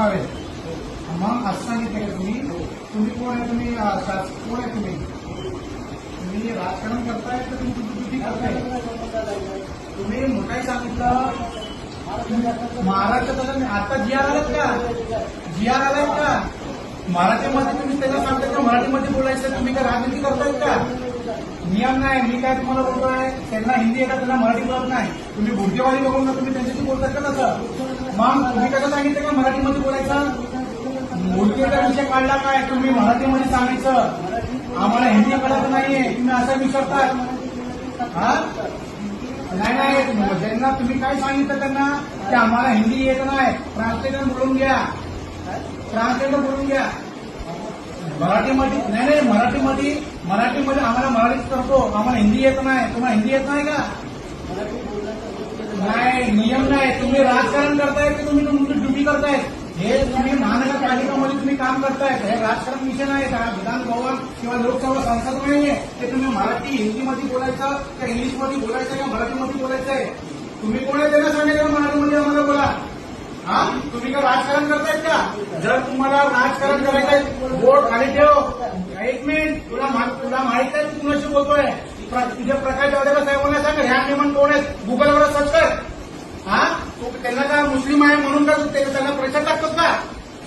करणार आहे. मग असं सांगितलं का तुम्ही कोण आहे? तुम्ही कोण आहे? तुम्ही राजकारण करताय तर तुम्ही तुमची ड्युटी करताय. तुम्ही मोठाही सांगितलं महाराष्ट्रात आता जी आर आलात का? जी आर आलाय का? मराठीमध्ये तुम्ही त्यांना सांगता का मराठीमध्ये बोलायचं? तुम्ही काय राजनीती करतायत का? नियम नाही. मी काय तुम्हाला बोलतोय, त्यांना हिंदी येतात, त्यांना मराठी बोलत नाही. तुम्ही बुद्धिवादी बघून ना तुम्ही त्यांच्याशी बोलतात का तसं? मग तुम्ही कसं सांगितलं का मराठीमध्ये बोलायचं? मूर्तीचा विषय काढला काय? तुम्ही मराठीमध्ये सांगायचं, आम्हाला हिंदी कळत नाहीये, तुम्ही असं विचारताय. हा नाही, ज्यांना तुम्ही काय सांगितलं त्यांना की आम्हाला हिंदी येत नाही, ट्रान्सलेटर बोलून घ्या, ट्रान्सलेटर बोलून घ्या. मराठीमध्ये नाही, मराठीमध्ये आम्हाला मराठीच करतो, आम्हाला हिंदी येत नाही. तुम्हाला हिंदी येत नाही का? नाही, नियम नाही. तुम्ही राजकारण करताय की तुम्ही तुमची ड्युटी करताय? हे तुम्ही महानगरपालिकामध्ये तुम्ही काम करताय, हे राजकारण विषय नाही का? विधान भवन किंवा लोकसभा संसद नाहीये ते तुम्ही मराठी हिंदीमध्ये बोलायचं का इंग्लिशमध्ये बोलायचं का मराठीमध्ये बोलायचं आहे? तुम्ही कोण आहे त्यांना सांगायचं मराठीमध्ये आम्हाला बोला. हा, तुम्ही का राजकारण करतायत का? जर तुम्हाला राजकारण करायचं आहे बोट खाली ठेव. एक मिनिट, तुला माहित आहे तू कुणाशी बोलतोय? तुझे प्रकाश जावडेकर साहेबांना सांग ह्या नियमन कोण आहेत, गुगलवर सर्च कर. हा, तू त्यांना का मुस्लिम आहे म्हणून का त्यांना प्रेशर टाकतोस का?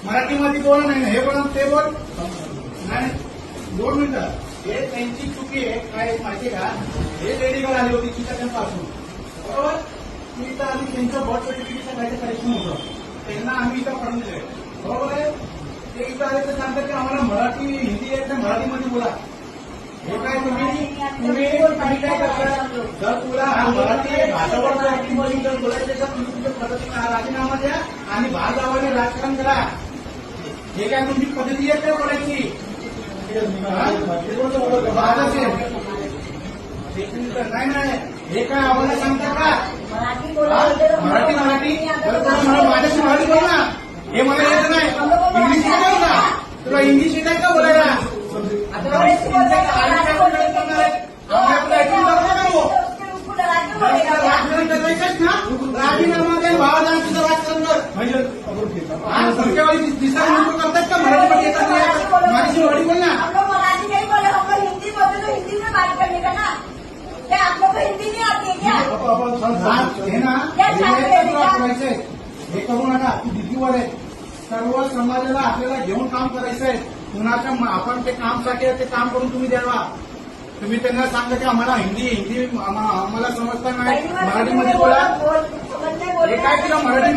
मराठीमध्ये बोल, नाही हे बोल ते बोल. नाही, 2 मिनिटं. हे त्यांची चुकी आहे. काय माहिती का? हे लेडीकडे आली होती चिकापासून, बरोबर? ती इथं आम्ही त्यांचं बर्थ सर्टिफिकेटचं काही करेक्शन होतं, त्यांना आम्ही इथं पडून दिले, बरोबर आहे? ते इथं आले तर सांगतात की आम्हाला मराठी हिंदी येत नाही, मराठीमध्ये बोला. हे काय तुम्ही काय करता? जर तुला मराठी भाषावर जर बोलायचं तर तुम्ही तुमच्या पद्धतीने राजीनामा द्या आणि भागावाने राजकारण करा. हे काय तुमची पद्धती आहे काय बोलायची? नाही, हे काय आम्हाला सांगता का? मराठी माझ्याशी मराठी बोल ना. हे मला येत नाही, इंग्लिश येत का? तुला इंग्लिश येत आहे का बोलायला? राजीनामा दे, बाळासाहेबांचं राजकारण कर. पुढच्यावेळी दिसा करतात का मराठीमध्ये येतात? माझ्याशी मराठी बोल ना. हिंदी बोलते तो हिंदी में बात करने का ना, क्या आप लोग को हिंदी नहीं आती है क्या? हे ना, हे करू नका. तू दिल्लीवर आहे, सर्व समाजाला आपल्याला घेऊन काम करायचं आहे. कुणाच्या आपण ते कामसाठी ते काम करून तुम्ही द्यावा. तुम्ही त्यांना सांगा की आम्हाला हिंदी आम्हाला समजता नाही, मराठीमध्ये बोला. हे काय केलं मराठी